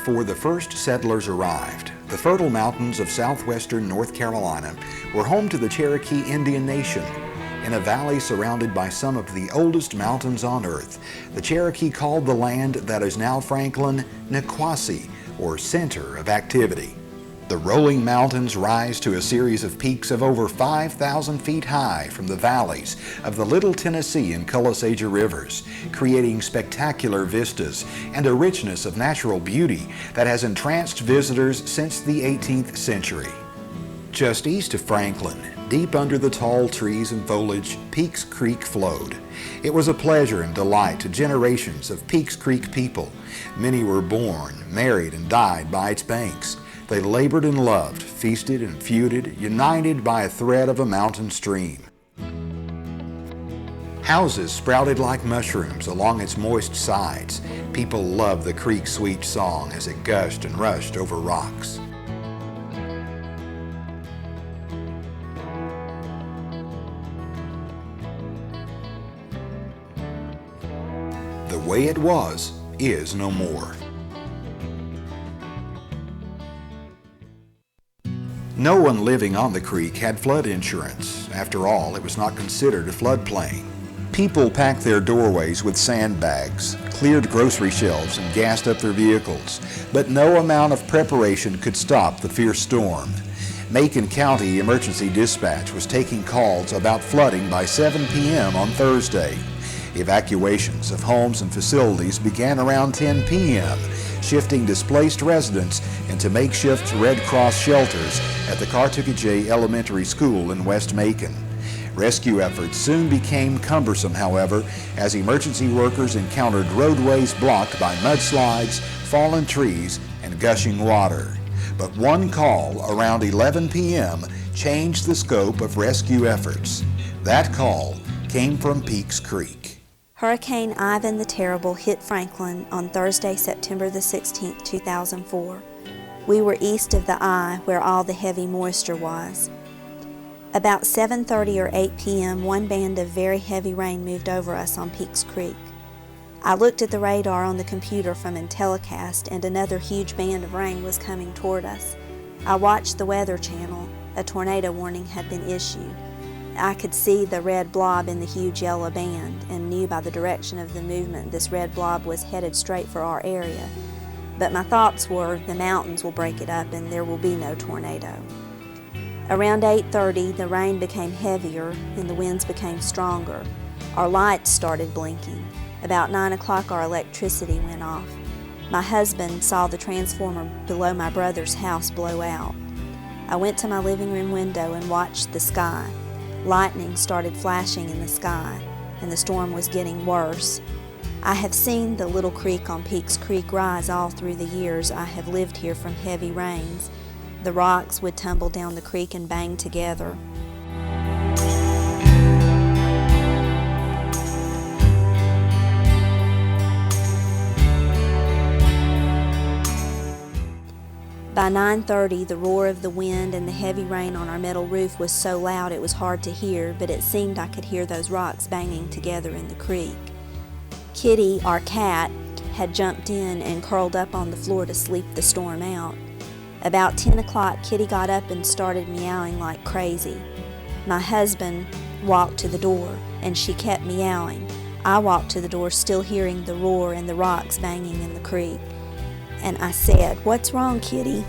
before the first settlers arrived, the fertile mountains of southwestern North Carolina were home to the Cherokee Indian Nation. In a valley surrounded by some of the oldest mountains on earth, the Cherokee called the land that is now Franklin Niquosi, or center of activity. The rolling mountains rise to a series of peaks of over 5,000 feet high from the valleys of the Little Tennessee and Colossaga rivers, creating spectacular vistas and a richness of natural beauty that has entranced visitors since the 18th century. Just east of Franklin, deep under the tall trees and foliage, Peaks Creek flowed. It was a pleasure and delight to generations of Peaks Creek people. Many were born, married, and died by its banks. They labored and loved, feasted and feuded, united by a thread of a mountain stream. Houses sprouted like mushrooms along its moist sides. People loved the creek's sweet song as it gushed and rushed over rocks. The way it was is no more. No one living on the creek had flood insurance. After all, it was not considered a floodplain. People packed their doorways with sandbags, cleared grocery shelves, and gassed up their vehicles. But no amount of preparation could stop the fierce storm. Macon County Emergency Dispatch was taking calls about flooding by 7 p.m. on Thursday. Evacuations of homes and facilities began around 10 p.m., shifting displaced residents into makeshift Red Cross shelters at the Cartuckajay Elementary School in West Macon. Rescue efforts soon became cumbersome, however, as emergency workers encountered roadways blocked by mudslides, fallen trees, and gushing water. But one call around 11 p.m. changed the scope of rescue efforts. That call came from Peaks Creek. Hurricane Ivan the Terrible hit Franklin on Thursday, September the 16th, 2004. We were east of the eye where all the heavy moisture was. About 7:30 or 8 p.m., one band of very heavy rain moved over us on Peaks Creek. I looked at the radar on the computer from Intellicast, and another huge band of rain was coming toward us. I watched the Weather Channel. A tornado warning had been issued. I could see the red blob in the huge yellow band and knew by the direction of the movement this red blob was headed straight for our area. But my thoughts were, the mountains will break it up and there will be no tornado. Around 8:30, the rain became heavier and the winds became stronger. Our lights started blinking. About 9 o'clock, our electricity went off. My husband saw the transformer below my brother's house blow out. I went to my living room window and watched the sky. Lightning started flashing in the sky, and the storm was getting worse. I have seen the little creek on Peaks Creek rise all through the years I have lived here from heavy rains. The rocks would tumble down the creek and bang together. By 9:30, the roar of the wind and the heavy rain on our metal roof was so loud it was hard to hear, but it seemed I could hear those rocks banging together in the creek. Kitty, our cat, had jumped in and curled up on the floor to sleep the storm out. About 10 o'clock, Kitty got up and started meowing like crazy. My husband walked to the door, and she kept meowing. I walked to the door, still hearing the roar and the rocks banging in the creek. And I said, "What's wrong, Kitty?"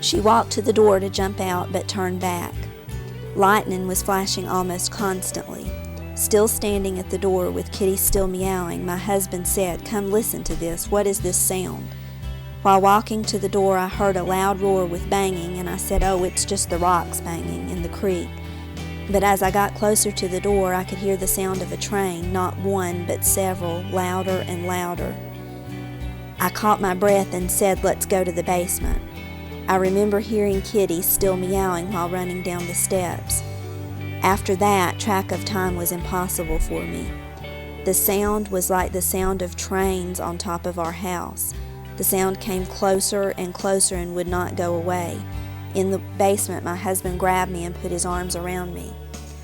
She walked to the door to jump out, but turned back. Lightning was flashing almost constantly. Still standing at the door with Kitty still meowing, my husband said, "Come listen to this. What is this sound?" While walking to the door, I heard a loud roar with banging, and I said, "Oh, it's just the rocks banging in the creek." But as I got closer to the door, I could hear the sound of a train, not one, but several, louder and louder. I caught my breath and said, "Let's go to the basement." I remember hearing Kitty still meowing while running down the steps. After that, track of time was impossible for me. The sound was like the sound of trains on top of our house. The sound came closer and closer and would not go away. In the basement, my husband grabbed me and put his arms around me.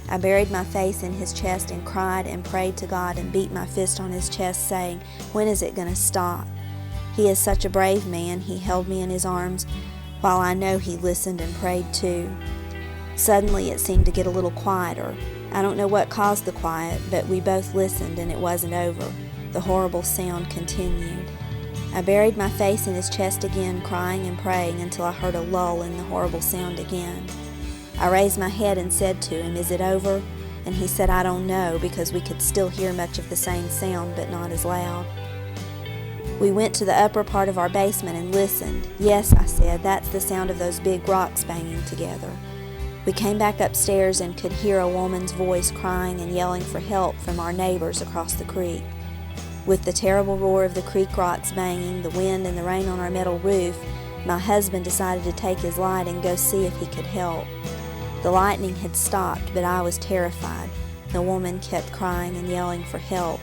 I buried my face in his chest and cried and prayed to God and beat my fist on his chest saying, "When is it going to stop?" He is such a brave man. He held me in his arms while I know he listened and prayed too. Suddenly it seemed to get a little quieter. I don't know what caused the quiet, but we both listened and it wasn't over. The horrible sound continued. I buried my face in his chest again, crying and praying until I heard a lull in the horrible sound again. I raised my head and said to him, "Is it over?" And he said, "I don't know," because we could still hear much of the same sound, but not as loud. We went to the upper part of our basement and listened. "Yes," I said, "that's the sound of those big rocks banging together." We came back upstairs and could hear a woman's voice crying and yelling for help from our neighbors across the creek. With the terrible roar of the creek rocks banging, the wind and the rain on our metal roof, my husband decided to take his light and go see if he could help. The lightning had stopped, but I was terrified. The woman kept crying and yelling for help.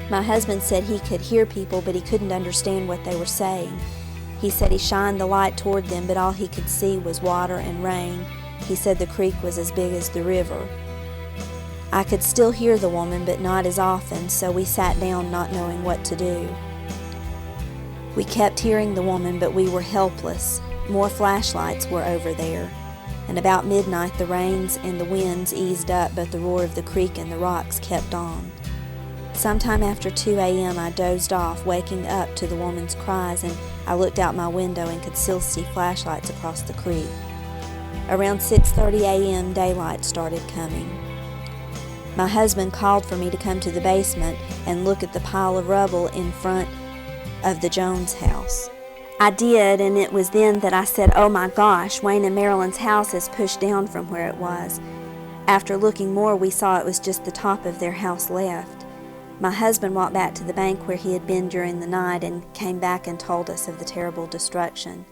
My husband said he could hear people, but he couldn't understand what they were saying. He said he shined the light toward them, but all he could see was water and rain. He said the creek was as big as the river. I could still hear the woman, but not as often, so we sat down not knowing what to do. We kept hearing the woman, but we were helpless. More flashlights were over there. And about midnight the rains and the winds eased up, but the roar of the creek and the rocks kept on. Sometime after 2 a.m. I dozed off, waking up to the woman's cries, and I looked out my window and could still see flashlights across the creek. Around 6:30 a.m. daylight started coming. My husband called for me to come to the basement and look at the pile of rubble in front of the Jones house. I did, and it was then that I said, "Oh my gosh, Wayne and Marilyn's house is pushed down from where it was." After looking more, we saw it was just the top of their house left. My husband walked back to the bank where he had been during the night and came back and told us of the terrible destruction.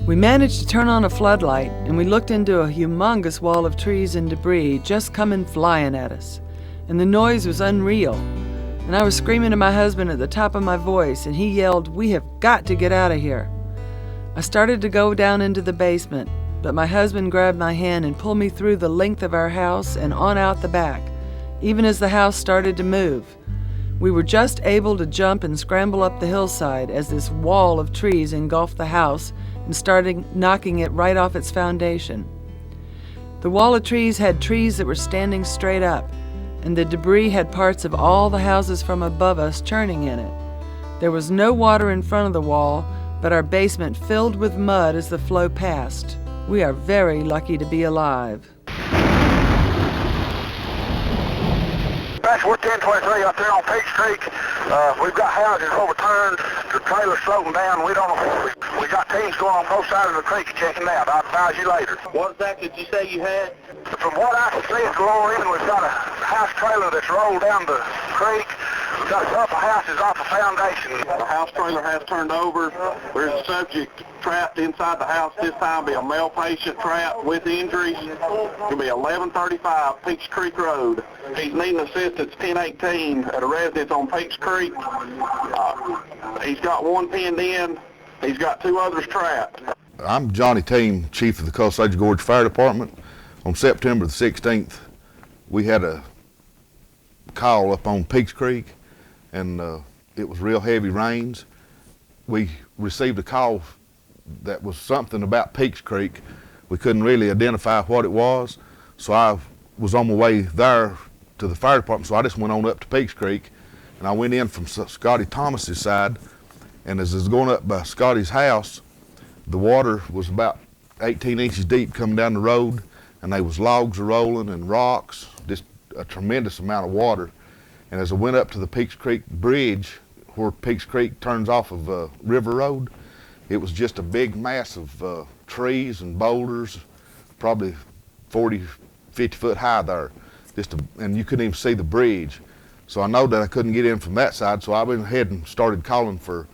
We managed to turn on a floodlight, and we looked into a humongous wall of trees and debris just coming flying at us. And the noise was unreal. And I was screaming to my husband at the top of my voice, and he yelled, "We have got to get out of here." I started to go down into the basement, but my husband grabbed my hand and pulled me through the length of our house and on out the back, even as the house started to move. We were just able to jump and scramble up the hillside as this wall of trees engulfed the house and started knocking it right off its foundation. The wall of trees had trees that were standing straight up, and the debris had parts of all the houses from above us churning in it. There was no water in front of the wall, but our basement filled with mud as the flow passed. We are very lucky to be alive. We're 1023 up there on Peach Creek. We've got houses overturned, the trailer's floating down. We don't know. We got teams going on both sides of the creek checking out. I'll advise you later. What exactly did you say you had? From what I can see at the lower end, we've got a house trailer that's rolled down the creek. We've got a couple houses off the foundation. The house trailer has turned over. There's a subject trapped inside the house. This time be a male patient trapped with injuries. It'll be 1135 Peach Creek Road. He's needing assistance 1018 at a residence on Peach Creek. He's got one pinned in. He's got two others trapped. I'm Johnny Team, Chief of the Osage Gorge Fire Department. On September the 16th, we had a call up on Peach Creek, and it was real heavy rains. We received a call that was something about Peach Creek. We couldn't really identify what it was, so I was on my way there to the fire department, so I just went on up to Peach Creek, and I went in from Scotty Thomas's side, and as I was going up by Scotty's house, the water was about 18 inches deep coming down the road, and there was logs rolling and rocks, just a tremendous amount of water. And as I went up to the Peach Creek Bridge, where Peach Creek turns off of River Road, it was just a big mass of trees and boulders, probably 40, 50 foot high there. And you couldn't even see the bridge. So I know that I couldn't get in from that side, so I went ahead and started calling for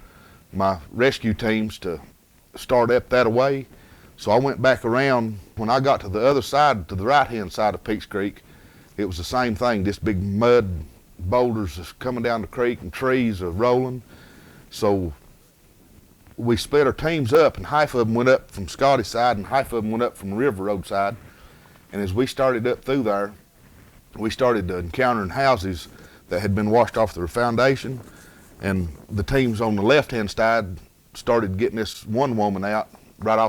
my rescue teams to start up that way. So I went back around. When I got to the other side, to the right-hand side of Peach Creek, it was the same thing, just big mud boulders just coming down the creek and trees are rolling. So we split our teams up, and half of them went up from Scotty's side and half of them went up from the River Road side. And as we started up through there, we started encountering houses that had been washed off their foundation, And the teams on the left-hand side started getting this one woman out right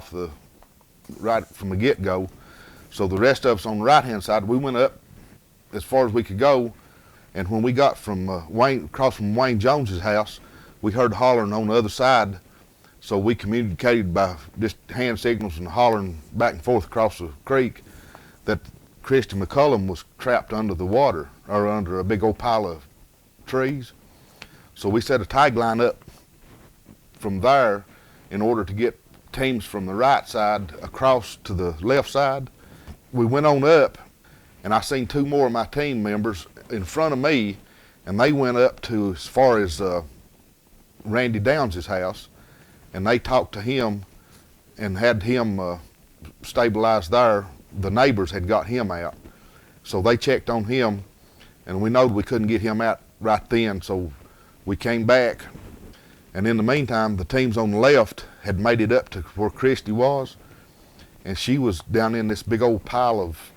from the get-go. So the rest of us on the right-hand side, we went up as far as we could go. And when we got from across from Wayne Jones's house, we heard hollering on the other side. So we communicated by just hand signals and hollering back and forth across the creek that Christy McCullum was trapped under the water, or under a big old pile of trees. So we set a tag line up from there in order to get teams from the right side across to the left side. We went on up, and I seen two more of my team members in front of me, and they went up to as far as Randy Downs' house, and they talked to him and had him stabilized there. The neighbors had got him out, so they checked on him, and we knowed we couldn't get him out right then, so we came back. And in the meantime, the teams on the left had made it up to where Christy was, and she was down in this big old pile of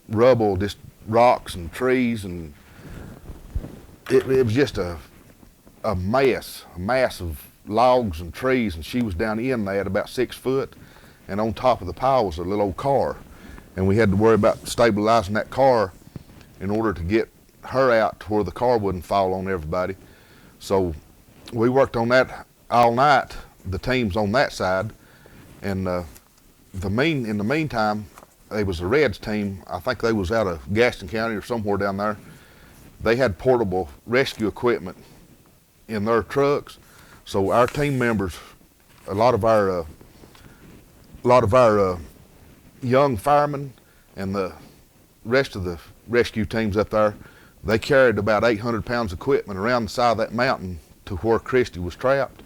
rubble, just rocks and trees, and it was just a mass of logs and trees, and she was down in there at about 6 foot, and on top of the pile was a little old car, and we had to worry about stabilizing that car in order to get her out to where the car wouldn't fall on everybody. So we worked on that all night, the teams on that side, and in the meantime, there was a Reds team. I think they was out of Gaston County or somewhere down there. They had portable rescue equipment in their trucks, so our team members, a lot of our young firemen and the rest of the rescue teams up there, they carried about 800 pounds of equipment around the side of that mountain to where Christy was trapped,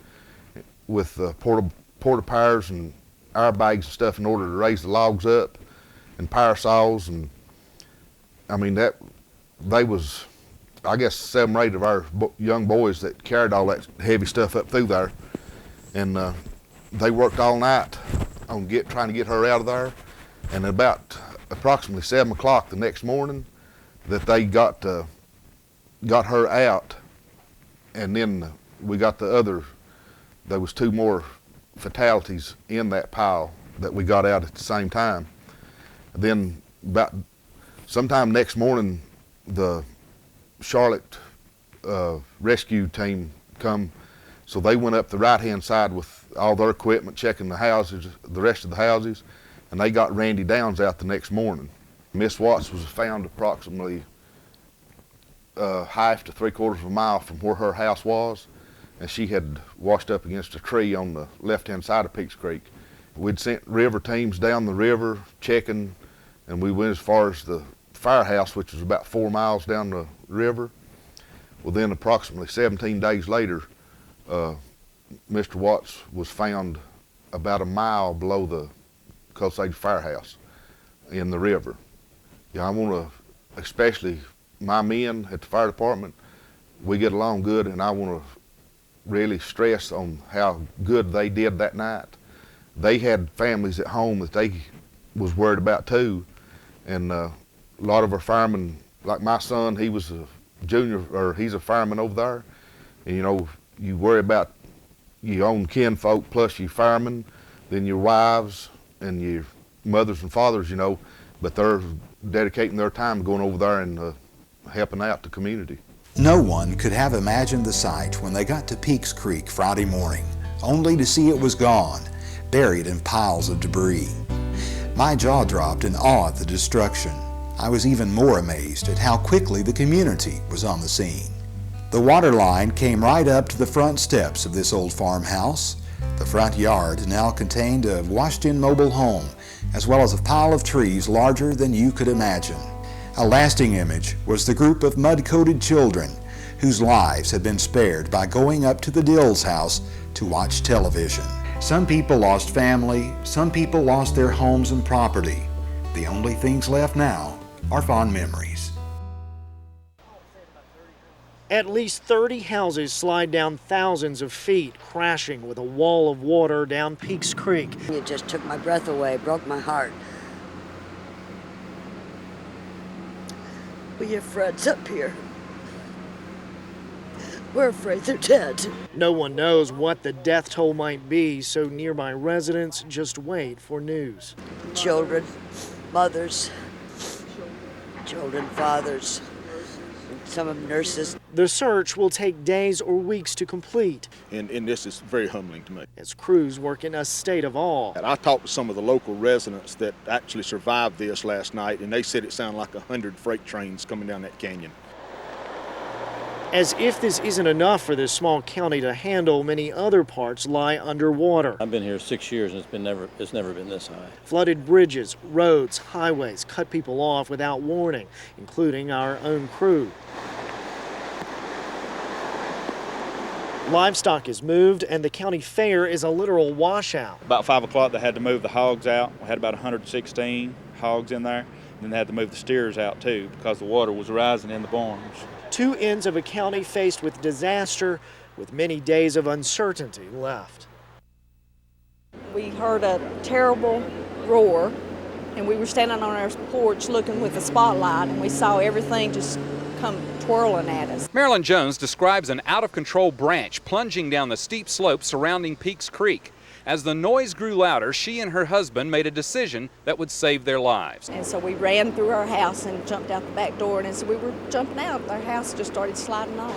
with porta piers and airbags and stuff in order to raise the logs up, and power saws. And I mean, they was, I guess, 7 or 8 of our young boys that carried all that heavy stuff up through there, and they worked all night on trying to get her out of there. And about approximately 7 o'clock the next morning, that they got her out, and then we got there was 2 more fatalities in that pile that we got out at the same time. Then about sometime next morning, the Charlotte rescue team come, so they went up the right-hand side with all their equipment, checking the houses, the rest of the houses, and they got Randy Downs out the next morning. Miss Watts was found approximately 1/2 to 3/4 of a mile from where her house was, and she had washed up against a tree on the left-hand side of Peaks Creek. We'd sent river teams down the river checking, and we went as far as the firehouse, which was about 4 miles down the river. Well, then approximately 17 days later, Mr. Watts was found about a mile below the Osage firehouse in the river. Yeah, I want to, especially my men at the fire department, we get along good, and I want to really stress on how good they did that night. They had families at home that they was worried about too, and a lot of our firemen, like my son, he was a junior, or he's a fireman over there, and you know, you worry about your own kinfolk plus your firemen, then your wives and your mothers and fathers, you know, but they're dedicating their time going over there and helping out the community. No one could have imagined the sight when they got to Peaks Creek Friday morning, only to see it was gone, buried in piles of debris. My jaw dropped in awe at the destruction. I was even more amazed at how quickly the community was on the scene. The water line came right up to the front steps of this old farmhouse. The front yard now contained a washed-in mobile home, as well as a pile of trees larger than you could imagine. A lasting image was the group of mud-coated children whose lives had been spared by going up to the Dills house to watch television. Some people lost family, some people lost their homes and property. The only things left now are fond memories. At least 30 houses slide down thousands of feet, crashing with a wall of water down Peaks Creek. It just took my breath away, broke my heart. We have friends up here. We're afraid they're dead. No one knows what the death toll might be, so nearby residents just wait for news. Children, mothers, children, fathers, and some of them nurses. The search will take days or weeks to complete, And this is very humbling to me. as crews work in a state of awe. And I talked to some of the local residents that actually survived this last night, and they said it sounded like 100 freight trains coming down that canyon. As if this isn't enough for this small county to handle, many other parts lie underwater. I've been here 6 years and it's never been this high. Flooded bridges, roads, highways cut people off without warning, including our own crew. Livestock is moved, and the county fair is a literal washout. About 5 o'clock, they had to move the hogs out. We had about 116 hogs in there. And then they had to move the steers out too because the water was rising in the barns. Two ends of a county faced with disaster, with many days of uncertainty left. We heard a terrible roar, and we were standing on our porch looking with a spotlight, and we saw everything just come twirling at us. Marilyn Jones describes an out-of-control branch plunging down the steep slope surrounding Peaks Creek. As the noise grew louder, she and her husband made a decision that would save their lives. And so we ran through our house and jumped out the back door, and as we were jumping out, our house just started sliding off.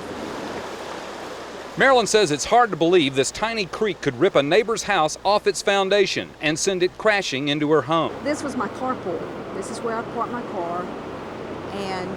Marilyn says it's hard to believe this tiny creek could rip a neighbor's house off its foundation and send it crashing into her home. This was my carport. This is where I parked my car, and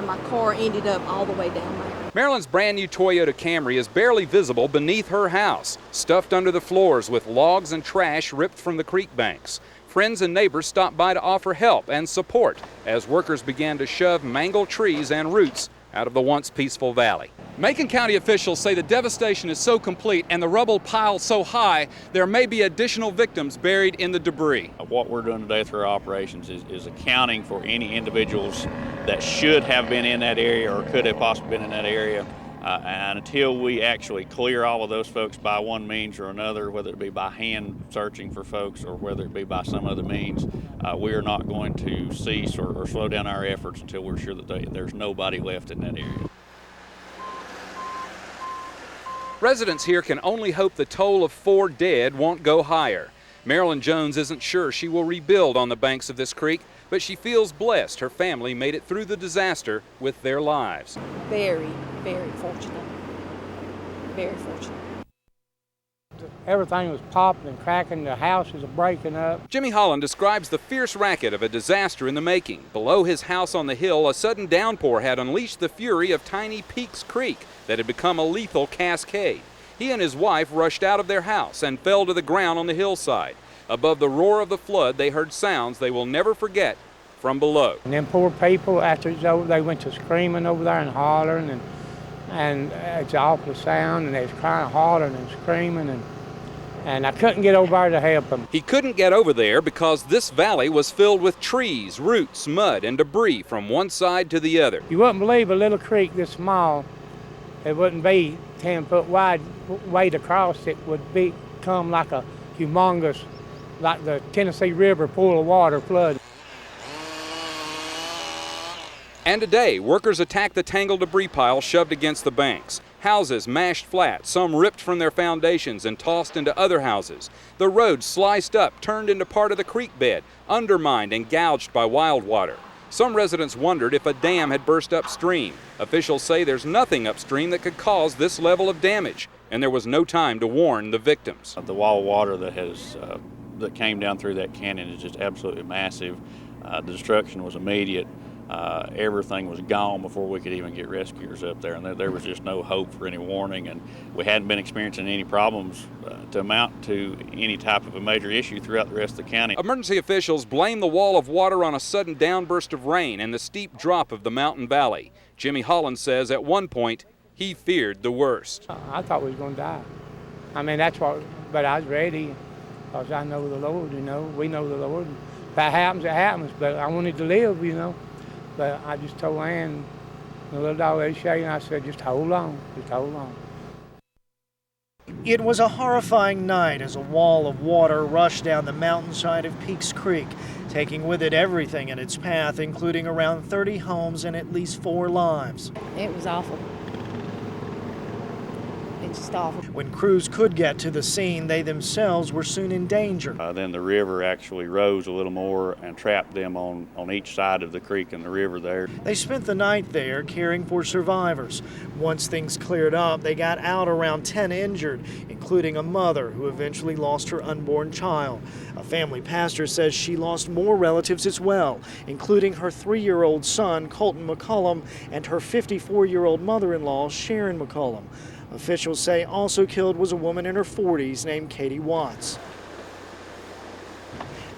my car ended up all the way down there. Marilyn's brand new Toyota Camry is barely visible beneath her house, stuffed under the floors with logs and trash ripped from the creek banks. Friends and neighbors stopped by to offer help and support as workers began to shove mangled trees and roots out of the once peaceful valley. Macon County officials say the devastation is so complete and the rubble piled so high, there may be additional victims buried in the debris. What we're doing today through our operations is accounting for any individuals that should have been in that area or could have possibly been in that area. And until we actually clear all of those folks by one means or another, whether it be by hand searching for folks or whether it be by some other means, we are not going to cease or slow down our efforts until we're sure that there's nobody left in that area. Residents here can only hope the toll of 4 dead won't go higher. Marilyn Jones isn't sure she will rebuild on the banks of this creek, but she feels blessed her family made it through the disaster with their lives. Very, very fortunate. Very fortunate. Everything was popping and cracking, the houses are breaking up. Jimmy Holland describes the fierce racket of a disaster in the making. Below his house on the hill, a sudden downpour had unleashed the fury of tiny Peaks Creek that had become a lethal cascade. He and his wife rushed out of their house and fell to the ground on the hillside. Above the roar of the flood, they heard sounds they will never forget from below. And them poor people, after it's over, they went to screaming over there and hollering, and it's an awful sound, and they was crying, hollering and screaming, and I couldn't get over there to help them. He couldn't get over there because this valley was filled with trees, roots, mud, and debris from one side to the other. You wouldn't believe a little creek this small, it wouldn't be 10 foot wide, wade across it would become like a humongous, like the Tennessee River pool of water flood. And today, workers attacked the tangled debris pile shoved against the banks. Houses mashed flat, some ripped from their foundations and tossed into other houses. The road sliced up, turned into part of the creek bed, undermined and gouged by wild water. Some residents wondered if a dam had burst upstream. Officials say there's nothing upstream that could cause this level of damage, and there was no time to warn the victims. The wall of water that came down through that canyon is just absolutely massive. The destruction was immediate. Everything was gone before we could even get rescuers up there, and there was just no hope for any warning, and we hadn't been experiencing any problems to amount to any type of a major issue throughout the rest of the county. Emergency officials blame the wall of water on a sudden downburst of rain and the steep drop of the mountain valley. Jimmy Holland says at one point he feared the worst. I thought we was going to die. I mean, that's what, but I was ready because I know the Lord, you know. We know the Lord. If that happens, it happens, but I wanted to live, you know. But I just told Ann, the little dog was shaking, I said, just hold on, just hold on. It was a horrifying night as a wall of water rushed down the mountainside of Peaks Creek, taking with it everything in its path, including around 30 homes and at least 4 lives. It was awful. stuff. When crews could get to the scene, they themselves were soon in danger. Then the river actually rose a little more and trapped them on each side of the creek and the river there. They spent the night there caring for survivors. Once things cleared up, they got out around 10 injured, including a mother who eventually lost her unborn child. A family pastor says she lost more relatives as well, including her 3-year-old son, Colton McCullum, and her 54-year-old mother-in-law, Sharon McCullum. Officials say also killed was a woman in her 40s named Katie Watts.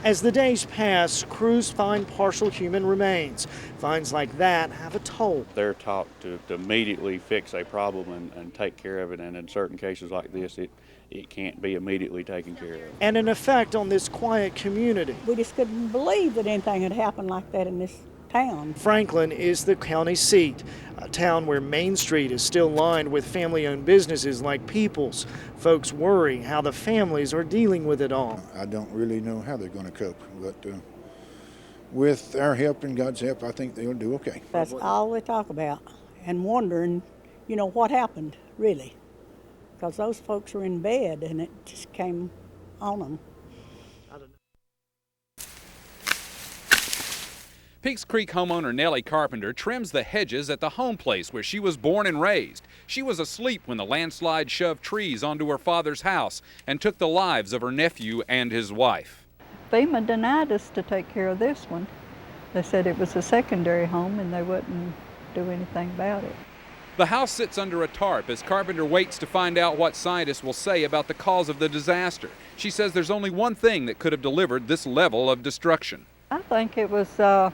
As the days pass, crews find partial human remains. Finds like that have a toll. They're taught to immediately fix a problem and take care of it, and in certain cases like this, it can't be immediately taken care of. And an effect on this quiet community. We just couldn't believe that anything had happened like that in this town. Franklin is the county seat, a town where Main Street is still lined with family-owned businesses like People's. Folks worry how the families are dealing with it all. I don't really know how they're going to cope, but with our help and God's help, I think they'll do okay. That's all we talk about, and wondering, what happened, really. Because those folks were in bed and it just came on them. Peaks Creek homeowner Nellie Carpenter trims the hedges at the home place where she was born and raised. She was asleep when the landslide shoved trees onto her father's house and took the lives of her nephew and his wife. FEMA denied us to take care of this one. They said it was a secondary home and they wouldn't do anything about it. The house sits under a tarp as Carpenter waits to find out what scientists will say about the cause of the disaster. She says there's only one thing that could have delivered this level of destruction. I think it was a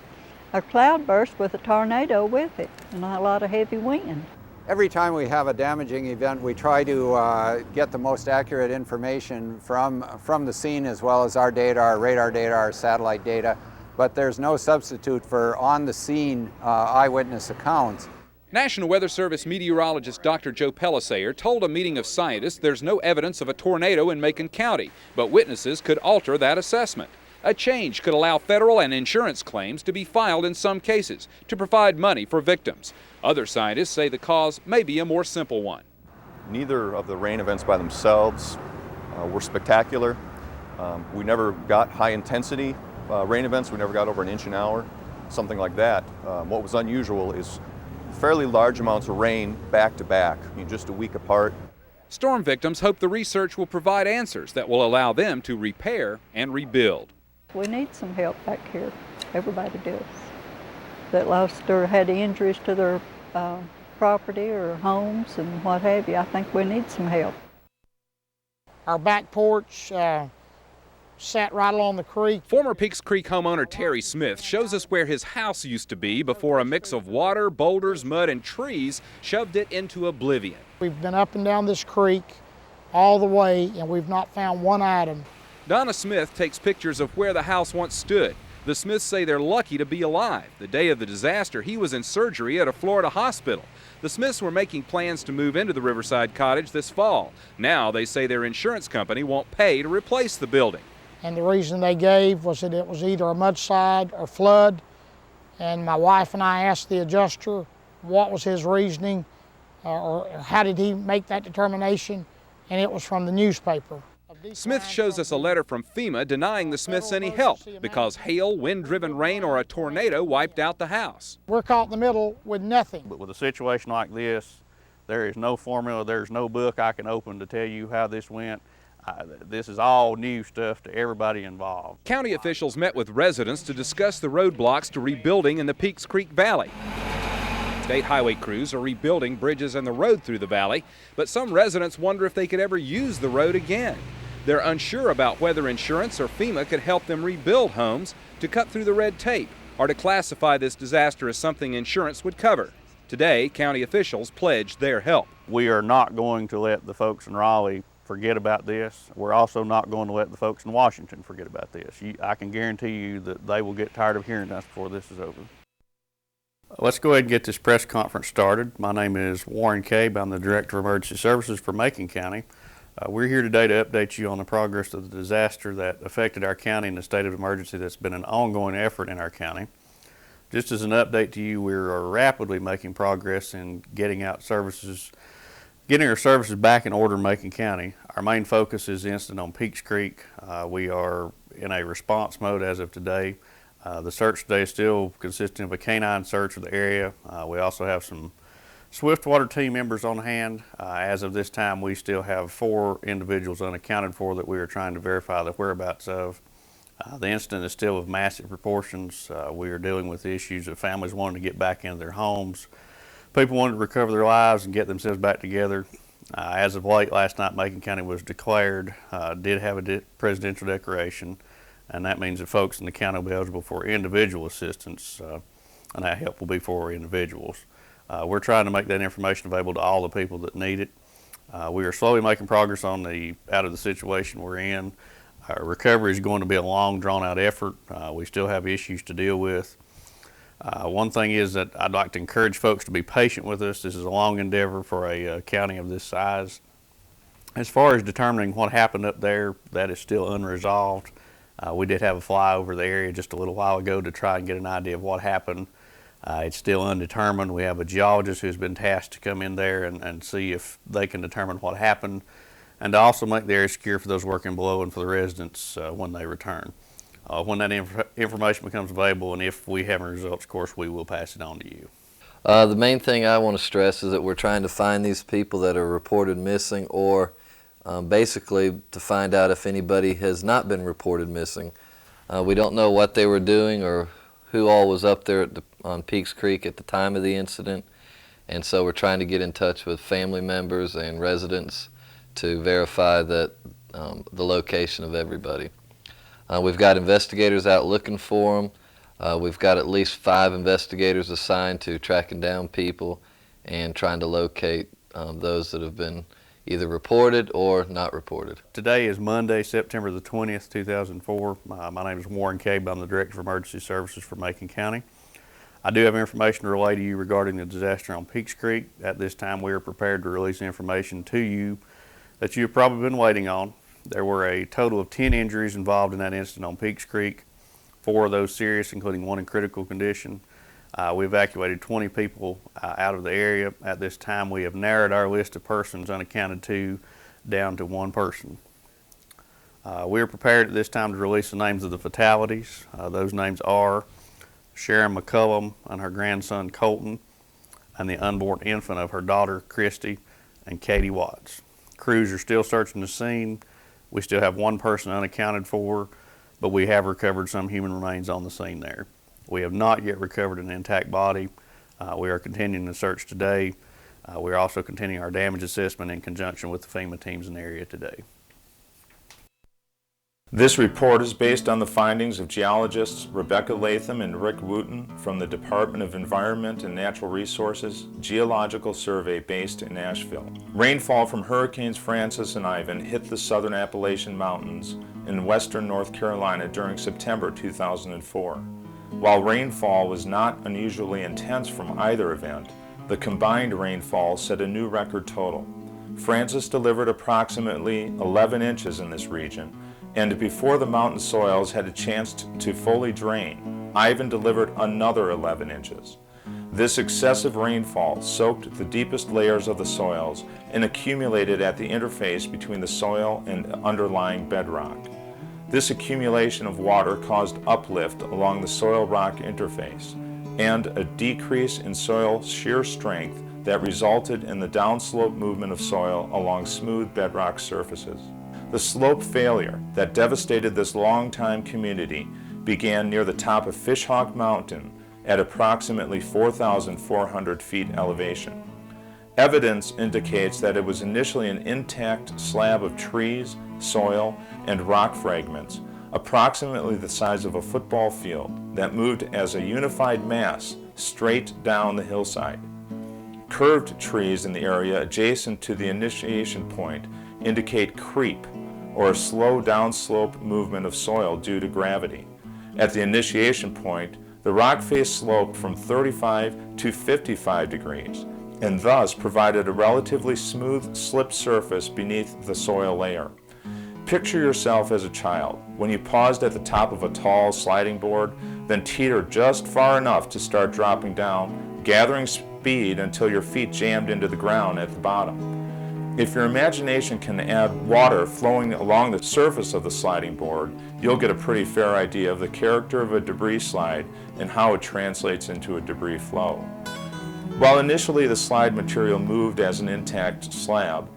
cloudburst with a tornado with it and a lot of heavy wind. Every time we have a damaging event, we try to get the most accurate information from the scene, as well as our data, our radar data, our satellite data, but there's no substitute for on-the-scene eyewitness accounts. National Weather Service meteorologist Dr. Joe Pelisayer told a meeting of scientists there's no evidence of a tornado in Macon County, but witnesses could alter that assessment. A change could allow federal and insurance claims to be filed in some cases to provide money for victims. Other scientists say the cause may be a more simple one. Neither of the rain events by themselves were spectacular. We never got high intensity rain events. We never got over an inch an hour, something like that. What was unusual is fairly large amounts of rain back to back, just a week apart. Storm victims hope the research will provide answers that will allow them to repair and rebuild. We need some help back here. Everybody does. That lost or had injuries to their property or homes and what have you. I think we need some help. Our back porch sat right along the creek. Former Peaks Creek homeowner Terry Smith shows us where his house used to be before a mix of water, boulders, mud, and trees shoved it into oblivion. We've been up and down this creek all the way, and we've not found one item. Donna Smith takes pictures of where the house once stood. The Smiths say they're lucky to be alive. The day of the disaster, he was in surgery at a Florida hospital. The Smiths were making plans to move into the Riverside cottage this fall. Now they say their insurance company won't pay to replace the building. And the reason they gave was that it was either a mudslide or flood. And my wife and I asked the adjuster what was his reasoning or how did he make that determination, and it was from the newspaper. Smith shows us a letter from FEMA denying the Smiths any help because hail, wind-driven rain, or a tornado wiped out the house. We're caught in the middle with nothing. But with a situation like this, there is no formula, there's no book I can open to tell you how this went. This is all new stuff to everybody involved. County officials met with residents to discuss the roadblocks to rebuilding in the Peaks Creek Valley. State highway crews are rebuilding bridges and the road through the valley, but some residents wonder if they could ever use the road again. They're unsure about whether insurance or FEMA could help them rebuild homes, to cut through the red tape, or to classify this disaster as something insurance would cover. Today, county officials pledged their help. We are not going to let the folks in Raleigh forget about this. We're also not going to let the folks in Washington forget about this. I can guarantee you that they will get tired of hearing us before this is over. Let's go ahead and get this press conference started. My name is Warren Cabe. I'm the Director of Emergency Services for Macon County. We're here today to update you on the progress of the disaster that affected our county and the state of emergency that's been an ongoing effort in our county. Just as an update to you, we are rapidly making progress in getting out services Getting our services back in order in Macon County, our main focus is the incident on Peaks Creek. We are in a response mode as of today. The search today is still consisting of a canine search of the area. We also have some Swiftwater team members on hand. As of this time, we still have 4 individuals unaccounted for that we are trying to verify the whereabouts of. The incident is still of massive proportions. We are dealing with issues of families wanting to get back into their homes, people wanting to recover their lives and get themselves back together. As of late, last night, Macon County was declared, did have a presidential declaration, and that means that folks in the county will be eligible for individual assistance, and that help will be for individuals. We're trying to make that information available to all the people that need it. We are slowly making progress on out of the situation we're in. Our recovery is going to be a long, drawn-out effort. We still have issues to deal with. One thing is that I'd like to encourage folks to be patient with us. This is a long endeavor for a county of this size. As far as determining what happened up there, that is still unresolved. We did have a fly over the area just a little while ago to try and get an idea of what happened. It's still undetermined. We have a geologist who's been tasked to come in there and see if they can determine what happened, and to also make the area secure for those working below and for the residents when they return. When that information becomes available, and if we have any results, of course, we will pass it on to you. The main thing I want to stress is that we're trying to find these people that are reported missing, or basically to find out if anybody has not been reported missing. We don't know what they were doing or who all was up there on Peaks Creek at the time of the incident, and so we're trying to get in touch with family members and residents to verify that the location of everybody. We've got investigators out looking for them. We've got at least 5 investigators assigned to tracking down people and trying to locate those that have been either reported or not reported. Today is Monday, September the 20th, 2004. My name is Warren Cabe. I'm the Director of Emergency Services for Macon County. I do have information to relay to you regarding the disaster on Peaks Creek. At this time, we are prepared to release information to you that you have probably been waiting on. There were a total of 10 injuries involved in that incident on Peaks Creek, 4 of those serious, including 1 in critical condition. We evacuated 20 people out of the area. At this time, we have narrowed our list of persons unaccounted to down to 1 person. We are prepared at this time to release the names of the fatalities. Those names are Sharon McCullum and her grandson Colton, and the unborn infant of her daughter Christy and Katie Watts. Crews are still searching the scene. We still have 1 person unaccounted for, but we have recovered some human remains on the scene there. We have not yet recovered an intact body. We are continuing the search today. We are also continuing our damage assessment in conjunction with the FEMA teams in the area today. This report is based on the findings of geologists Rebecca Latham and Rick Wooten from the Department of Environment and Natural Resources Geological Survey based in Asheville. Rainfall from Hurricanes Francis and Ivan hit the southern Appalachian Mountains in western North Carolina during September 2004. While rainfall was not unusually intense from either event, the combined rainfall set a new record total. Francis delivered approximately 11 inches in this region, and before the mountain soils had a chance to fully drain, Ivan delivered another 11 inches. This excessive rainfall soaked the deepest layers of the soils and accumulated at the interface between the soil and underlying bedrock. This accumulation of water caused uplift along the soil-rock interface and a decrease in soil shear strength that resulted in the downslope movement of soil along smooth bedrock surfaces. The slope failure that devastated this longtime community began near the top of Fishhawk Mountain at approximately 4,400 feet elevation. Evidence indicates that it was initially an intact slab of trees, soil, and rock fragments, approximately the size of a football field, that moved as a unified mass straight down the hillside. Curved trees in the area adjacent to the initiation point indicate creep, or a slow downslope movement of soil due to gravity. At the initiation point, the rock face sloped from 35 to 55 degrees, and thus provided a relatively smooth slip surface beneath the soil layer. Picture yourself as a child when you paused at the top of a tall sliding board, then teetered just far enough to start dropping down, gathering speed until your feet jammed into the ground at the bottom. If your imagination can add water flowing along the surface of the sliding board, you'll get a pretty fair idea of the character of a debris slide and how it translates into a debris flow. While initially the slide material moved as an intact slab,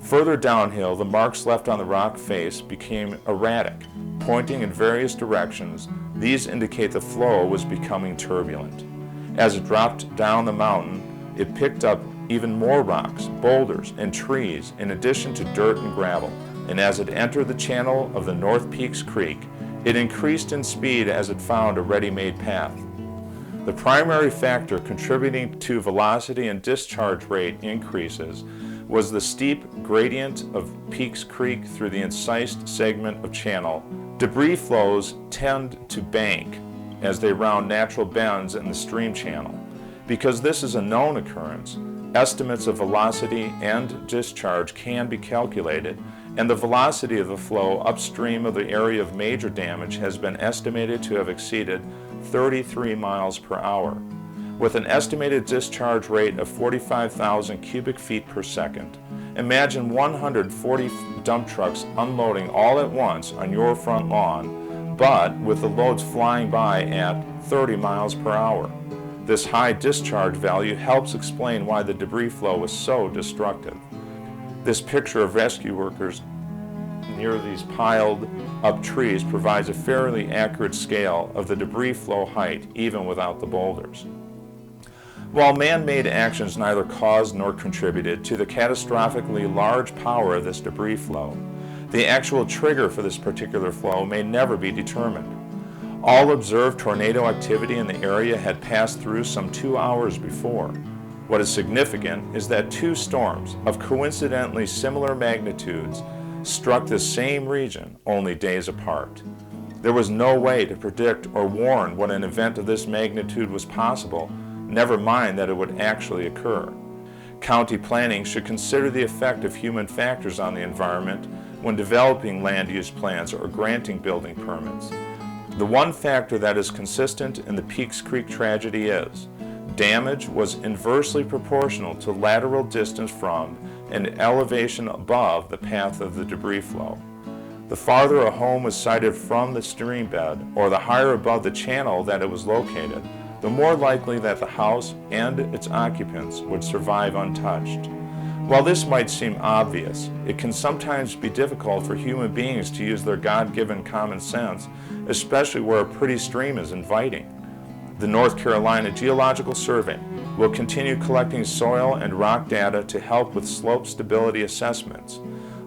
further downhill the marks left on the rock face became erratic, pointing in various directions. These indicate the flow was becoming turbulent. As it dropped down the mountain, it picked up even more rocks, boulders, and trees, in addition to dirt and gravel. And as it entered the channel of the North Peaks Creek, it increased in speed as it found a ready-made path. The primary factor contributing to velocity and discharge rate increases was the steep gradient of Peaks Creek through the incised segment of channel. Debris flows tend to bank as they round natural bends in the stream channel. Because this is a known occurrence, estimates of velocity and discharge can be calculated, and the velocity of the flow upstream of the area of major damage has been estimated to have exceeded 33 miles per hour. With an estimated discharge rate of 45,000 cubic feet per second, imagine 140 dump trucks unloading all at once on your front lawn, but with the loads flying by at 30 miles per hour. This high discharge value helps explain why the debris flow was so destructive. This picture of rescue workers near these piled up trees provides a fairly accurate scale of the debris flow height, even without the boulders. While man-made actions neither caused nor contributed to the catastrophically large power of this debris flow, the actual trigger for this particular flow may never be determined. All observed tornado activity in the area had passed through some 2 hours before. What is significant is that two storms of coincidentally similar magnitudes struck the same region only days apart. There was no way to predict or warn when an event of this magnitude was possible, never mind that it would actually occur. County planning should consider the effect of human factors on the environment when developing land use plans or granting building permits. The one factor that is consistent in the Peaks Creek tragedy is damage was inversely proportional to lateral distance from and elevation above the path of the debris flow. The farther a home was sited from the stream bed, or the higher above the channel that it was located, the more likely that the house and its occupants would survive untouched. While this might seem obvious, it can sometimes be difficult for human beings to use their God-given common sense, especially where a pretty stream is inviting. The North Carolina Geological Survey will continue collecting soil and rock data to help with slope stability assessments,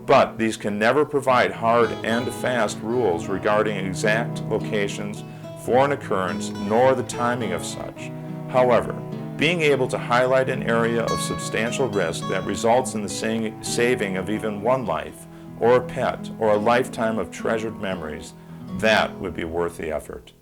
but these can never provide hard and fast rules regarding exact locations for an occurrence nor the timing of such. However, being able to highlight an area of substantial risk that results in the saving of even one life, or a pet, or a lifetime of treasured memories, that would be worth the effort.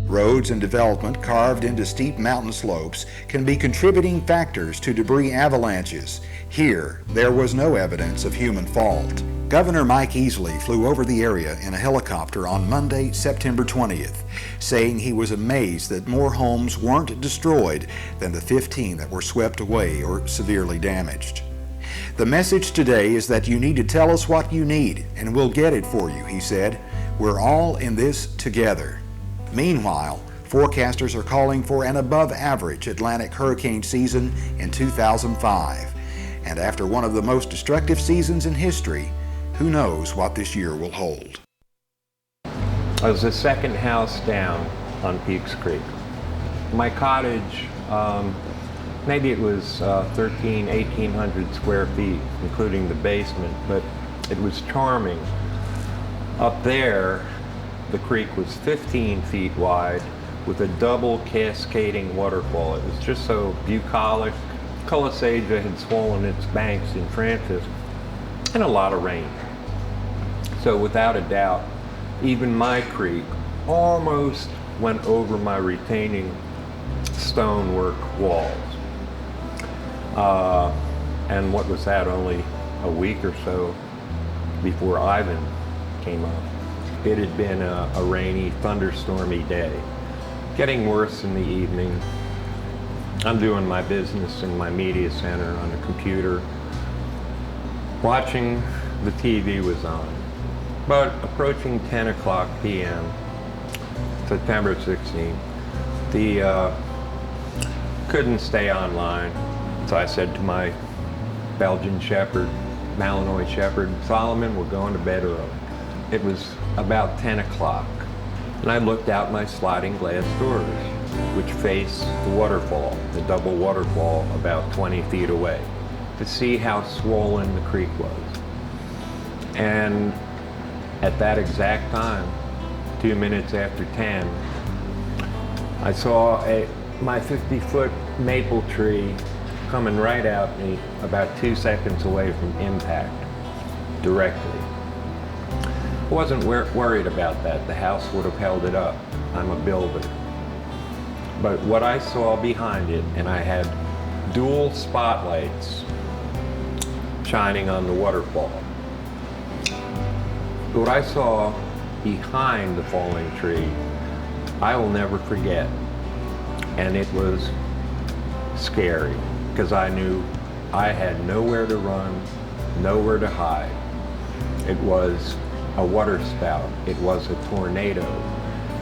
Roads and development carved into steep mountain slopes can be contributing factors to debris avalanches. Here, there was no evidence of human fault. Governor Mike Easley flew over the area in a helicopter on Monday, September 20th, saying he was amazed that more homes weren't destroyed than the 15 that were swept away or severely damaged. The message today is that you need to tell us what you need, and we'll get it for you, he said. We're all in this together. Meanwhile, forecasters are calling for an above-average Atlantic hurricane season in 2005. And after one of the most destructive seasons in history, who knows what this year will hold. I was the second house down on Peaks Creek. My cottage, maybe it was 1,800 square feet, including the basement, but it was charming. Up there, the creek was 15 feet wide with a double cascading waterfall. It was just so bucolic. Colisagia had swollen its banks in Francis, and a lot of rain. So without a doubt, even my creek almost went over my retaining stonework walls. And what was that, only a week or so before Ivan came up. It had been a rainy, thunderstormy day, getting worse in the evening. I'm doing my business in my media center on a computer, watching the TV was on. But approaching 10 o'clock p.m., September 16th, the couldn't stay online. So I said to my Belgian Shepherd, Malinois Shepherd, Solomon, we're going to bed early. It was about 10 o'clock, and I looked out my sliding glass doors, which face the waterfall, the double waterfall about 20 feet away, to see how swollen the creek was. And at that exact time, 2 minutes after 10, I saw my 50-foot maple tree coming right at me about 2 seconds away from impact, directly. I wasn't worried about that. The house would have held it up. I'm a builder. But what I saw behind it, and I had dual spotlights shining on the waterfall. What I saw behind the falling tree, I will never forget. And it was scary, because I knew I had nowhere to run, nowhere to hide. It was a water spout. It was a tornado.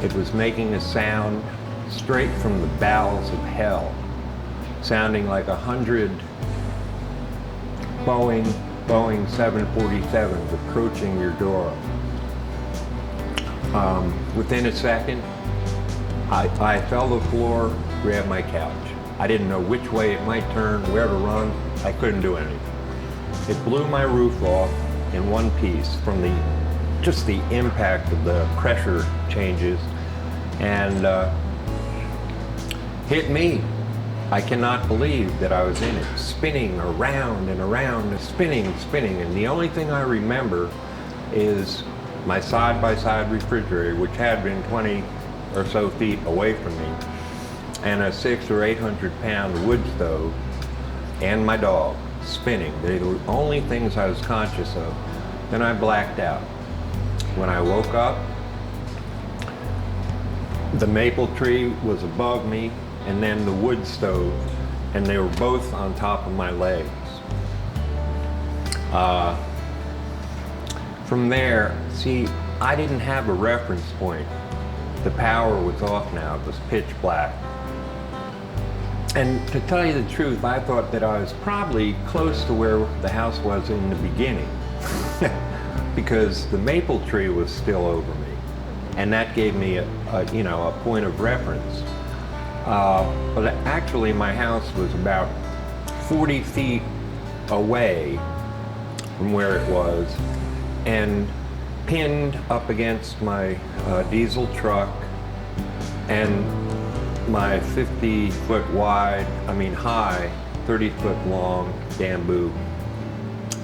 It was making a sound straight from the bowels of hell, sounding like 100 Boeing 747s approaching your door. Within a second, I fell to the floor, grabbed my couch. I didn't know which way it might turn, where to run. I couldn't do anything. It blew my roof off in one piece from just the impact of the pressure changes, and hit me. I cannot believe that I was in it, spinning around and around, spinning, and the only thing I remember is my side-by-side refrigerator, which had been 20 or so feet away from me, and a 600 or 800 pound wood stove, and my dog spinning. They were the only things I was conscious of. Then I blacked out. When I woke up, the maple tree was above me, and then the wood stove, and they were both on top of my legs. From there, see, I didn't have a reference point. The power was off now, it was pitch black. And to tell you the truth, I thought that I was probably close to where the house was in the beginning, because the maple tree was still over me, and that gave me a point of reference. But actually my house was about 40 feet away from where it was, and pinned up against my diesel truck and my 50-foot wide, high, 30-foot long bamboo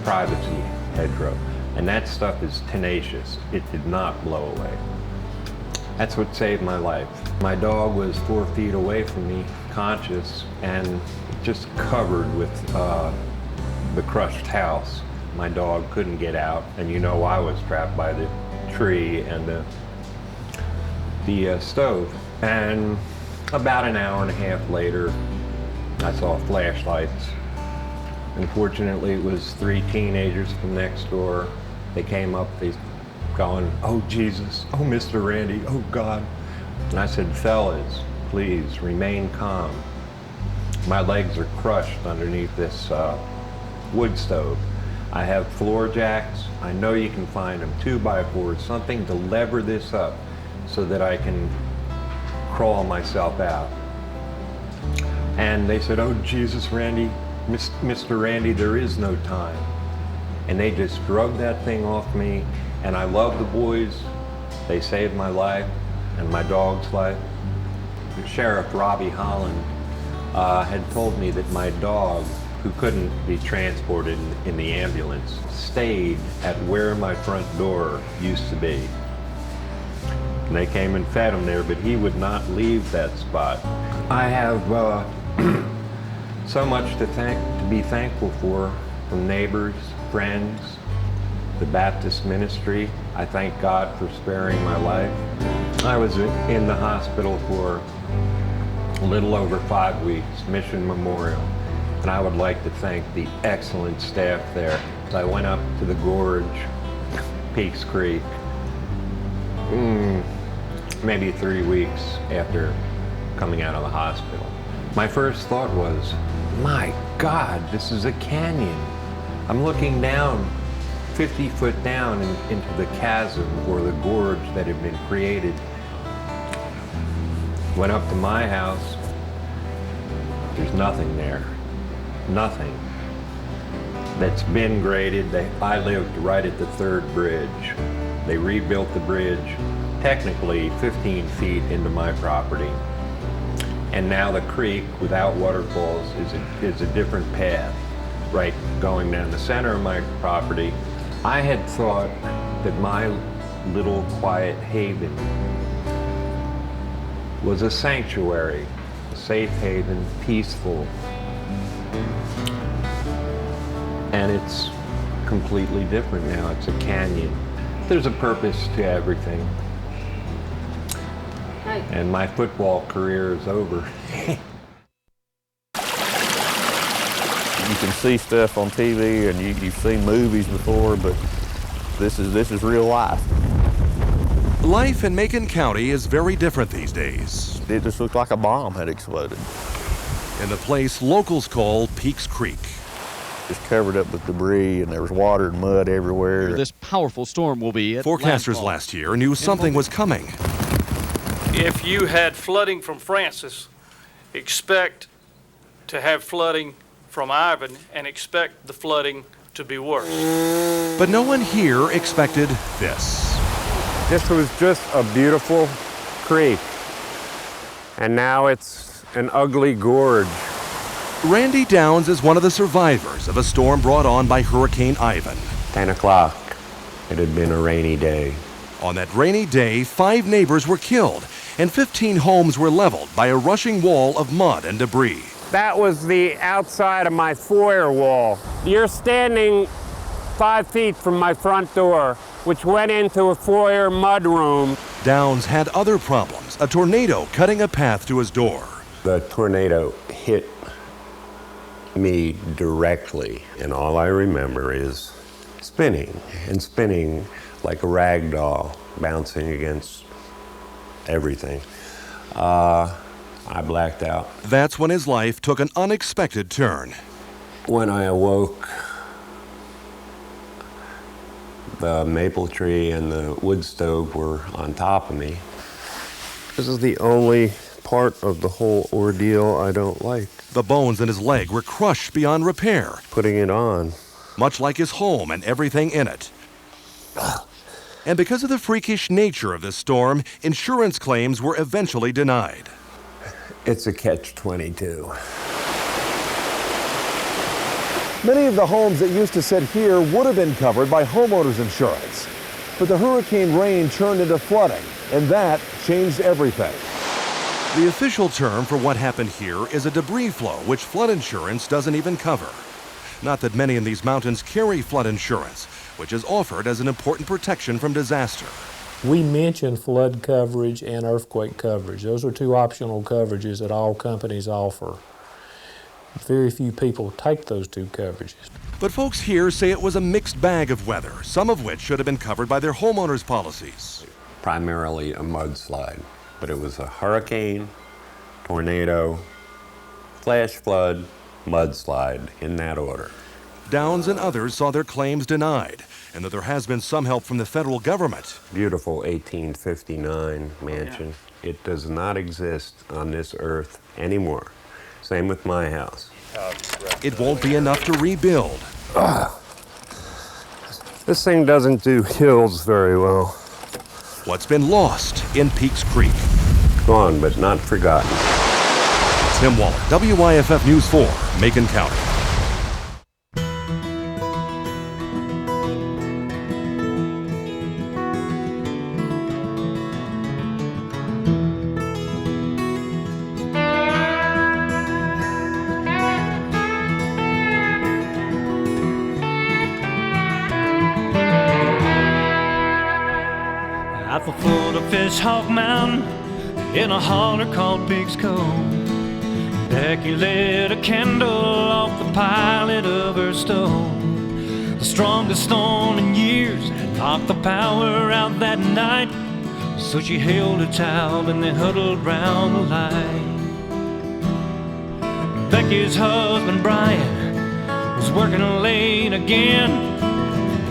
privacy hedgerow. And that stuff is tenacious. It did not blow away. That's what saved my life. My dog was 4 feet away from me, conscious, and just covered with the crushed house. My dog couldn't get out, and I was trapped by the tree and the stove. And about an hour and a half later, I saw flashlights. Unfortunately, it was 3 teenagers from next door. They came up, they going, "Oh Jesus, oh Mr. Randy, oh God." And I said, "Fellas, please remain calm. My legs are crushed underneath this wood stove. I have floor jacks. I know you can find them, 2x4s, something to lever this up so that I can crawl myself out." And they said, "Oh Jesus, Randy, Mr. Randy, there is no time." And they just drug that thing off me. And I love the boys. They saved my life and my dog's life. Sheriff Robbie Holland had told me that my dog, who couldn't be transported in the ambulance, stayed at where my front door used to be. And they came and fed him there, but he would not leave that spot. I have so much to be thankful for, from neighbors, friends, the Baptist ministry. I thank God for sparing my life. I was in the hospital for a little over 5 weeks, Mission Memorial, and I would like to thank the excellent staff there. I went up to the gorge, Peaks Creek, maybe 3 weeks after coming out of the hospital. My first thought was, my God, this is a canyon. I'm looking down, 50 foot down into the chasm or the gorge that had been created. Went up to my house, there's nothing there, nothing. That's been graded. I lived right at the third bridge. They rebuilt the bridge, technically 15 feet into my property. And now the creek, without waterfalls, is a different path, right, going down the center of my property. I had thought that my little quiet haven was a sanctuary, a safe haven, peaceful. And it's completely different now. It's a canyon. There's a purpose to everything. And my football career is over. You can see stuff on TV and you've seen movies before, but this is real life. Life in Macon County is very different these days. It just looked like a bomb had exploded. In the place locals call Peaks Creek. Just covered up with debris and there was water and mud everywhere. This powerful storm will be at Forecasters landfall. last year knew something was coming. If you had flooding from Francis, expect to have flooding from Ivan and expect the flooding to be worse. But no one here expected this. This was just a beautiful creek, and now it's an ugly gorge. Randy Downs is one of the survivors of a storm brought on by Hurricane Ivan. 10 o'clock. It had been a rainy day. On that rainy day, 5 neighbors were killed and 15 homes were leveled by a rushing wall of mud and debris. That was the outside of my foyer wall. You're standing 5 feet from my front door, which went into a foyer mudroom. Downs had other problems, a tornado cutting a path to his door. The tornado hit me directly, and all I remember is spinning and spinning like a rag doll, bouncing against everything. I blacked out. That's when his life took an unexpected turn. When I awoke, the maple tree and the wood stove were on top of me. This is the only part of the whole ordeal I don't like. The bones in his leg were crushed beyond repair. Putting it on. Much like his home and everything in it. And because of the freakish nature of this storm, insurance claims were eventually denied. It's a catch-22. Many of the homes that used to sit here would have been covered by homeowners insurance. But the hurricane rain turned into flooding, and that changed everything. The official term for what happened here is a debris flow, which flood insurance doesn't even cover. Not that many in these mountains carry flood insurance, which is offered as an important protection from disaster. We mentioned flood coverage and earthquake coverage. Those are 2 optional coverages that all companies offer. Very few people take those 2 coverages. But folks here say it was a mixed bag of weather, some of which should have been covered by their homeowners' policies. Primarily a mudslide, but it was a hurricane, tornado, flash flood, mudslide, in that order. Downs and others saw their claims denied, and that there has been some help from the federal government. Beautiful 1859 mansion. Yeah. It does not exist on this earth anymore. Same with my house. It won't be enough to rebuild. This thing doesn't do hills very well. What's been lost in Peaks Creek? Gone, but not forgotten. Tim Waller, WYFF News 4, Macon County. At the foot of Fishhawk Mountain, in a holler called Peaks Cove, Becky lit a candle off the pilot of her stove. The strongest storm in years knocked the power out that night. So she held her child and they huddled round the light. Becky's husband Brian was working late again,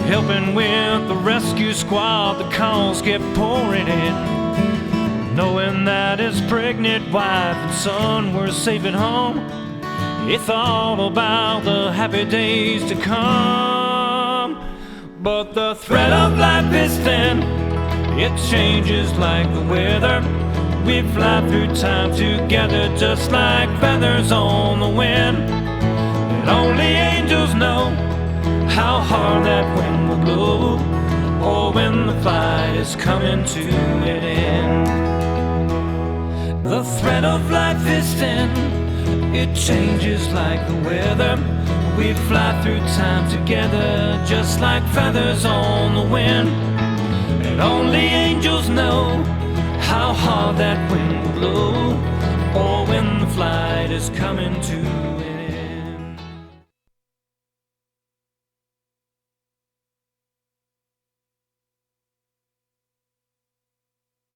helping with the rescue squad. The calls kept pouring in, knowing that his pregnant wife and son were safe at home. He thought about the happy days to come. But the thread of life is thin, it changes like the weather. We fly through time together just like feathers on the wind. And only angels know how hard that wind will blow, or when the flight is coming to an end. The thread of life is thin, it changes like the weather. We fly through time together just like feathers on the wind. And only angels know how hard that wind will blow, or when the flight is coming to